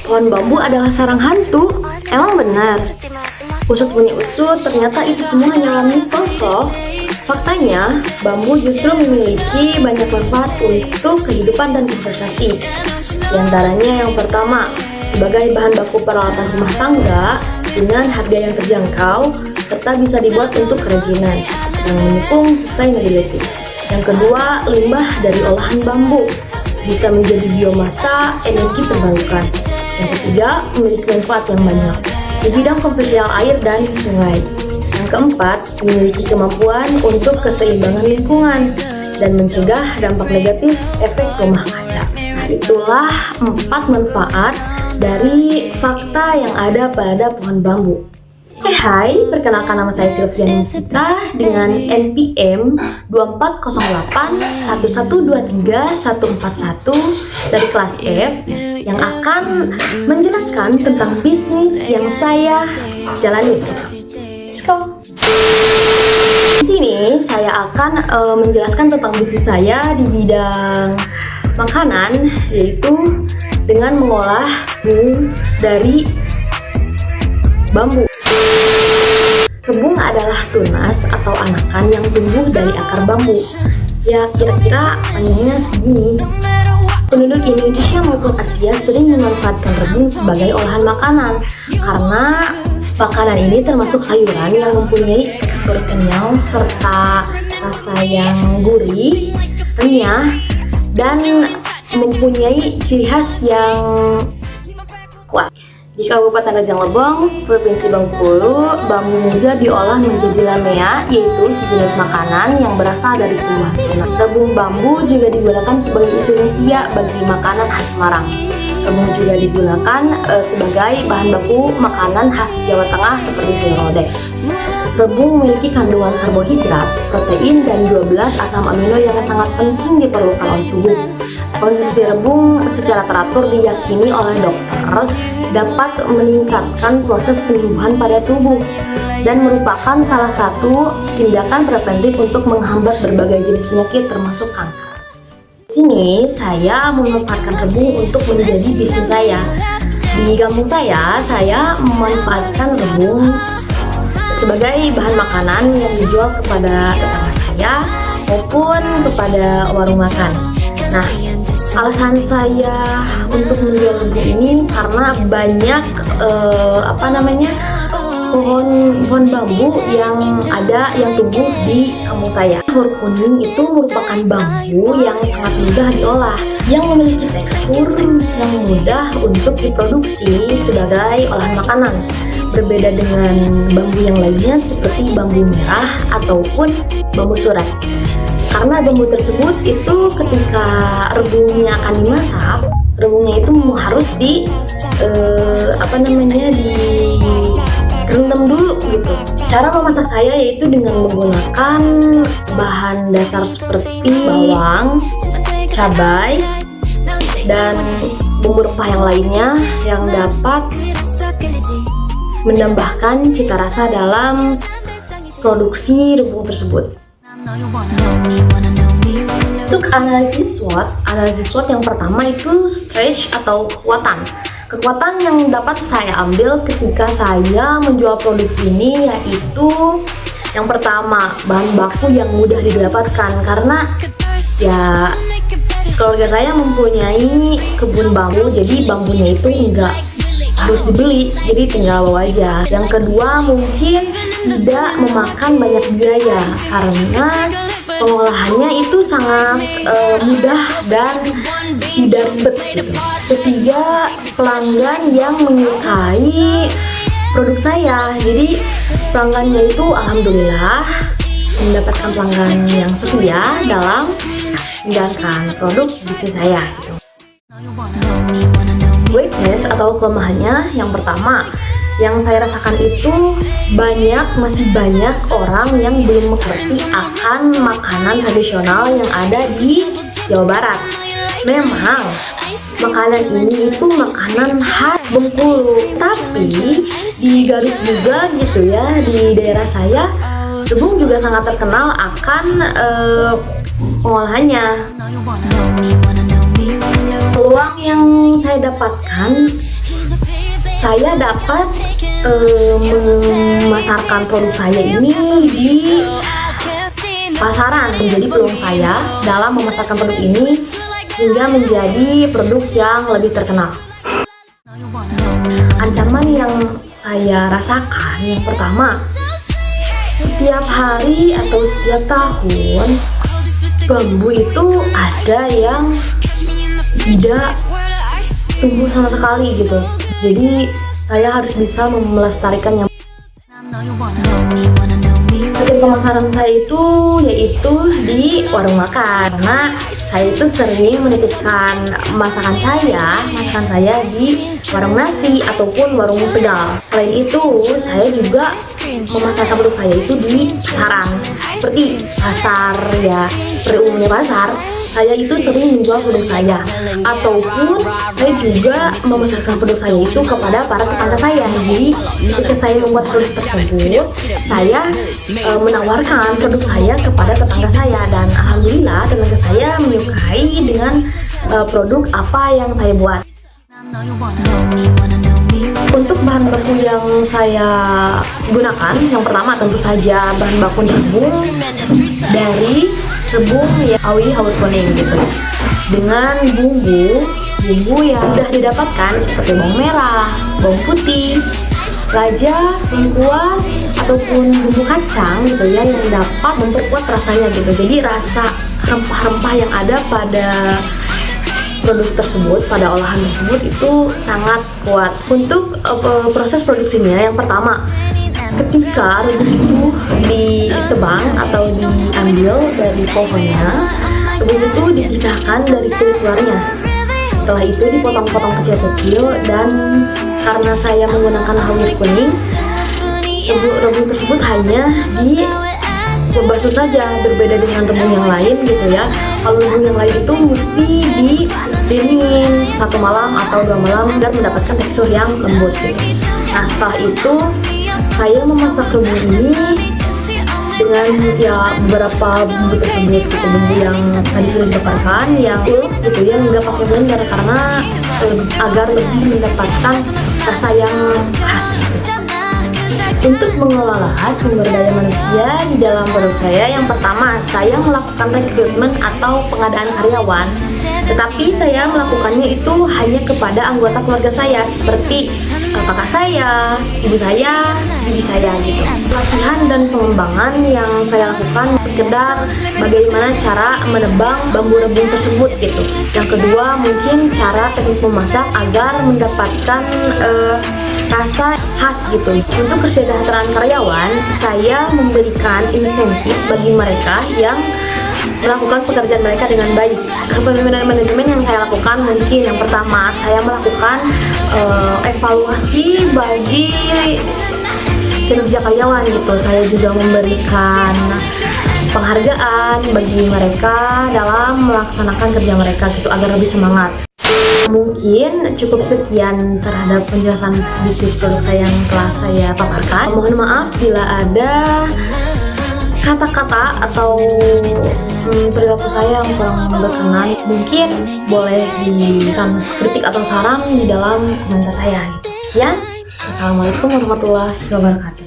Pohon bambu adalah sarang hantu? Emang benar? Usut punya usut, ternyata itu semua hanyalah mitos loh. Faktanya, bambu justru memiliki banyak manfaat untuk kehidupan dan konversasi. Di antaranya yang pertama, sebagai bahan baku peralatan rumah tangga dengan harga yang terjangkau, serta bisa dibuat untuk kerajinan yang mendukung sustainability. Yang kedua, limbah dari olahan bambu bisa menjadi biomasa energi terbarukan. Yang ketiga, memiliki manfaat yang banyak di bidang komersial air dan sungai. Yang keempat, memiliki kemampuan untuk keseimbangan lingkungan dan mencegah dampak negatif efek rumah kaca. Nah, itulah 4 manfaat dari fakta yang ada pada pohon bambu. Hai, perkenalkan nama saya Silviana Mustika dengan NPM 240811234141 dari kelas F yang akan menjelaskan tentang bisnis yang saya jalani. Let's go! Di sini saya akan menjelaskan tentang bisnis saya di bidang makanan, yaitu dengan mengolah rebung dari bambu. Rebung adalah tunas atau anakan yang tumbuh dari akar bambu. Ya, kira-kira panjangnya segini. Penduduk Indonesia maupun Asia sering memanfaatkan rebung sebagai olahan makanan karena makanan ini termasuk sayuran yang mempunyai tekstur kenyal serta rasa yang gurih, renyah, dan mempunyai ciri khas yang kuat. Di Kabupaten Rejang Lebong, Provinsi Bengkulu, bambu muda diolah menjadi lamea, yaitu sejenis makanan yang berasal dari tumbuhan tanah. Rebung bambu juga digunakan sebagai isu lumpia bagi makanan khas Semarang. Rebung juga digunakan sebagai bahan baku makanan khas Jawa Tengah seperti telodeh. Rebung memiliki kandungan karbohidrat, protein, dan 12 asam amino yang sangat penting diperlukan oleh tubuh. Konsumsi rebung secara teratur diyakini oleh dokter dapat meningkatkan proses penyembuhan pada tubuh dan merupakan salah satu tindakan preventif untuk menghambat berbagai jenis penyakit termasuk kanker. Di sini saya memanfaatkan rebung untuk menjadi bisnis saya. Di kampung saya memanfaatkan rebung sebagai bahan makanan yang dijual kepada tetangga saya maupun kepada warung makan. Nah, alasan saya untuk menjual rebung ini karena banyak pohon bambu yang tumbuh di kampung saya. Huruf kuning itu merupakan bambu yang sangat mudah diolah, yang memiliki tekstur yang mudah untuk diproduksi sebagai olahan makanan. Berbeda dengan bambu yang lainnya seperti bambu merah ataupun bambu surat. Karena bambu tersebut itu ketika rebungnya akan dimasak, rebungnya itu harus direndam dulu gitu. Cara memasak saya yaitu dengan menggunakan bahan dasar seperti bawang, cabai, dan bumbu rempah yang lainnya yang dapat menambahkan cita rasa dalam produksi rebung tersebut. Untuk analisis SWOT yang pertama itu strength atau kekuatan yang dapat saya ambil ketika saya menjual produk ini, yaitu yang pertama, bahan baku yang mudah didapatkan karena ya keluarga saya mempunyai kebun bambu, jadi bambunya itu enggak harus dibeli, jadi tinggal bawa aja. Yang kedua, mungkin tidak memakan banyak biaya karena pengolahannya itu sangat mudah dan tidak ribet gitu. Ketiga, pelanggan yang menyukai produk saya, jadi pelanggannya itu alhamdulillah mendapatkan pelanggan yang setia dalam menjalankan produk bisnis saya gitu. Weakness atau kelemahannya yang pertama yang saya rasakan itu masih banyak orang yang belum mengerti akan makanan tradisional yang ada di Jawa Barat. Memang makanan ini itu makanan khas Bengkulu, tapi di Garut juga gitu ya, di daerah saya rebung juga sangat terkenal akan pengolahannya. Peluang yang saya dapatkan, saya dapat memasarkan produk saya ini di pasaran. Menjadi peluang saya dalam memasarkan produk ini hingga menjadi produk yang lebih terkenal. Ancaman yang saya rasakan, yang pertama, setiap hari atau setiap tahun bambu itu ada yang tidak tumbuh sama sekali gitu. Jadi saya harus bisa melestarikannya. Target pemasaran saya itu yaitu di warung makan, karena saya itu sering menitipkan masakan saya di warung nasi ataupun warung Tegal. Selain itu, saya juga memasarkan produk saya itu di pasaran, seperti pasar ya, pada umumnya pasar. Saya itu sering menjual produk saya, ataupun saya juga memasarkan produk saya itu kepada para tetangga saya. Jadi ketika saya membuat produk tersebut, saya menawarkan produk saya kepada tetangga saya, dan alhamdulillah tetangga saya menyukai dengan produk apa yang saya buat. Untuk bahan baku yang saya gunakan, yang pertama tentu saja bahan baku rebung dari rebung ya hawit kuning gitu, dengan bumbu yang sudah didapatkan seperti bawang merah, bawang putih, lada, lengkuas ataupun bumbu kacang gitu ya, yang dapat memperkuat rasanya gitu. Jadi rasa rempah-rempah yang ada pada produk tersebut, pada olahan tersebut itu sangat kuat. Untuk proses produksinya, yang pertama, ketika rebung itu ditebang atau diambil dari pohonnya, rebung itu dipisahkan dari kulit luarnya. Setelah itu dipotong-potong kecil-kecil, dan karena saya menggunakan hawit kuning, rebung tersebut hanya dibasuh saja, berbeda dengan rebung yang lain gitu ya. Kalau rebung yang lain itu mesti didiemin 1 malam atau 2 malam agar mendapatkan tekstur yang lembut gitu. Nah, setelah itu saya memasak rebung ini dengan ya beberapa bumbu tersebut gitu, bumbu yang tadi sudah dibakar, yang gitu ya, nggak pakai blender karena agar lebih mendapatkan rasa yang khas gitu. Untuk mengelola sumber daya manusia di dalam produk saya, yang pertama, saya melakukan rekrutmen atau pengadaan karyawan, tetapi saya melakukannya itu hanya kepada anggota keluarga saya, seperti kakak saya, ibu saya, bibi saya gitu. Pelatihan dan pengembangan yang saya lakukan sekedar bagaimana cara menebang bambu rebung tersebut gitu. Yang kedua, mungkin cara teknik memasak agar mendapatkan rasa khas gitu. Untuk kesejahteraan karyawan, saya memberikan insentif bagi mereka yang melakukan pekerjaan mereka dengan baik. Kepemimpinan manajemen yang saya lakukan, mungkin yang pertama, saya melakukan evaluasi bagi kinerja karyawan gitu. Saya juga memberikan penghargaan bagi mereka dalam melaksanakan kerja mereka gitu, agar lebih semangat. Mungkin cukup sekian terhadap penjelasan bisnis produk saya yang telah saya paparkan. Mohon maaf bila ada kata-kata atau perilaku saya yang kurang berkenan. Mungkin boleh diberikan kritik atau saran di dalam komentar saya. Sekian, assalamualaikum warahmatullahi wabarakatuh.